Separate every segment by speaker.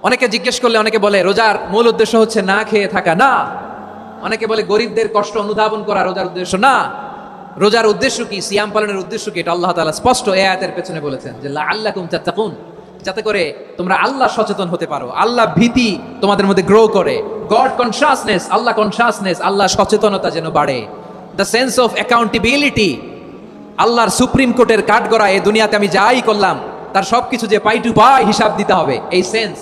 Speaker 1: অনেকে জিজ্ঞেস করলে অনেকে বলে রোজার মূল উদ্দেশ্য হচ্ছে না খেয়ে থাকা, না। অনেকে বলে গরিবদের কষ্ট অনুধাবন করা রোজার উদ্দেশ্য, না। রোজার উদ্দেশ্য কি, সিয়াম পালনের উদ্দেশ্য কি, এটা আল্লাহ তাআলা স্পষ্ট এই আয়াতের পেছনে বলেছেন যে লাআল্লাকুম তাত্তাকুন, যাতে করে তোমরা আল্লাহ সচেতন হতে পারো, আল্লাহ ভীতি তোমাদের মধ্যে গ্রো করে, গড কনশাসনেস, আল্লাহ কনশাসনেস, আল্লাহ সচেতনতা যেন বাড়ে, দ্য সেন্স অফ অ্যাকাউন্টেবিলিটি, আল্লাহর সুপ্রিম কোর্টের কাঠগড়া এই দুনিয়াতে আমি যাই করলাম তার সবকিছু যে পাই টু পাই হিসাব দিতে হবে, এই sense,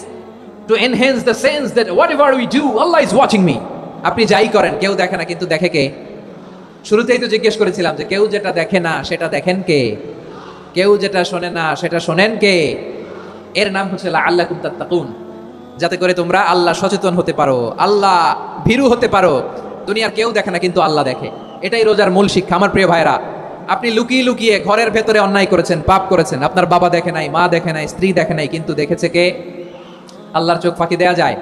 Speaker 1: to enhance the sense that what ever we do Allah is watching me. আপনি যাই করেন কেউ দেখে না, কিন্তু দেখে কে? শুরুতেই তো জিজ্ঞেস করেছিলাম যে কেউ যেটা দেখে না সেটা দেখেন কে, কেউ যেটা শোনে না সেটা শোনেন কে? এর নাম হচ্ছে লাআল্লাকুম তাত্তাকুন, যাতে করে তোমরা আল্লাহ সচেতন হতে পারো, আল্লাহ ভীরু হতে পারো। দুনিয়ার কেউ দেখে না কিন্তু আল্লাহ দেখে, এটাই রোজার মূল শিক্ষা। আমার প্রিয় ভাইরা, আপনি লুকিয়ে লুকিয়ে ঘরের ভেতরে অন্যায় করেছেন, পাপ করেছেন, আপনার বাবা দেখে নাই, মা দেখে নাই, স্ত্রী দেখে নাই, কিন্তু দেখেছে কে? আল্লাহর চোখ ফাঁকি দেয়া যায়?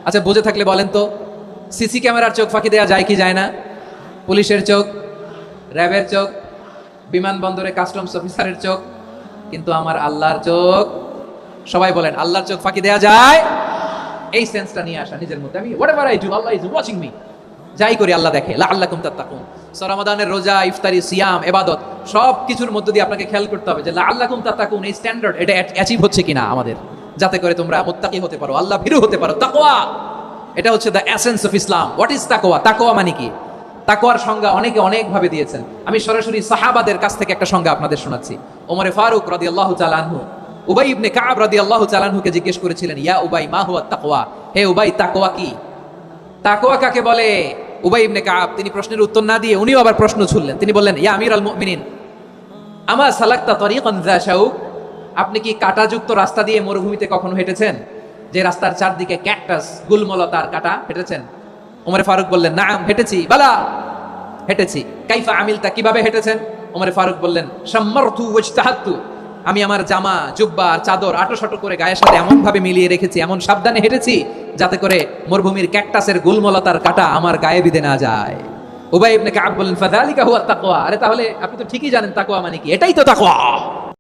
Speaker 1: আচ্ছা বুঝে থাকলে বলেন তো, সিসি ক্যামেরার চোখ ফাঁকি দেয়া যায় কি যায় না? পুলিশের চোখ, র্যাবের চোখ, বিমানবন্দরে কাস্টমস অফিসারের চোখ, কিন্তু আমার আল্লাহর চোখ? সবাই বলেন আল্লাহর চোখ ফাঁকি দেয়া যায়? এই সেন্সটা নিয়ে আসা নিজের মধ্যে, আমি whatever I do Allah is watching me, যাই করি আল্লাহ দেখে। লাআল্লাকুম তাত্তাকুন। সো রমাদানের রোজা, ইফতারি, সিয়াম, ইবাদত সব কিছুর মধ্য দিয়ে আপনাকে খেয়াল করতে হবে যে লাআল্লাকুম তাত্তাকুন এই স্ট্যান্ডার্ড এটা অ্যাচিভ হচ্ছে কিনা আমাদের, যাতে করে তোমরা মুত্তাকি হতে পারো, আল্লাহ ভীরু হতে পারো। তাকওয়া, এটা হচ্ছে the essence of Islam. What is তাকওয়া? তাকওয়া মানে কি? তাকওয়ার সংজ্ঞা অনেকে অনেক ভাবে দিয়েছেন। আমি সরাসরি সাহাবাদের কাছ থেকে একটা সংজ্ঞা আপনাদের শোনাচ্ছি। ওমরে ফারুক রাদিয়াল্লাহু তাআলা আনহু উবাই ইবনে কাব রাদিয়াল্লাহু তাআলা আনহুকে জিজ্ঞেস করেছিলেন, ইয়া উবাই মা হুয়া তাকওয়া, হে উবাই তাকওয়া কি? তাকওয়া কাকে বলে? উবাই ইবনে কাব তিনি প্রশ্নের উত্তর না দিয়ে উনিও আবার প্রশ্ন ছুড়লেন। তিনি বললেন, ইয়া আমিরুল মুমিনিন আমা সালাকতা তরিকান যা শাউক, আপনি কি কাঁটাযুক্ত রাস্তা দিয়ে মরুভূমিতে কখনো হেঁটেছেন, যে রাস্তার চারদিকে ক্যাকটাস, গুলমলতার কাঁটা, হেঁটেছেন? ওমরে ফারুক বললেন, নাম হেঁটেছি, বালা হেঁটেছি। কাইফা আমিলতা, কিভাবে হেঁটেছেন? ওমরে ফারুক বললেন, শাম্মারতু ওয়াজতাহাতু, আমি আমার জামা, জুব্বা, চাদর আটোশাটো করে গায়ের সাথে এমন ভাবে মিলিয়ে রেখেছি, এমন সাবধানে হেঁটেছি যাতে করে মরুভূমির ক্যাকটাসের গুলমলতার কাঁটা আমার গায়ে বিধে না যায়। উবাই ইবনে কাব বললেন, ফাযালিকা হুয়া তাকওয়া, আরে তাহলে আপনি তো ঠিকই জানেন তাকওয়া মানে কি, এটাই তো তাকওয়া।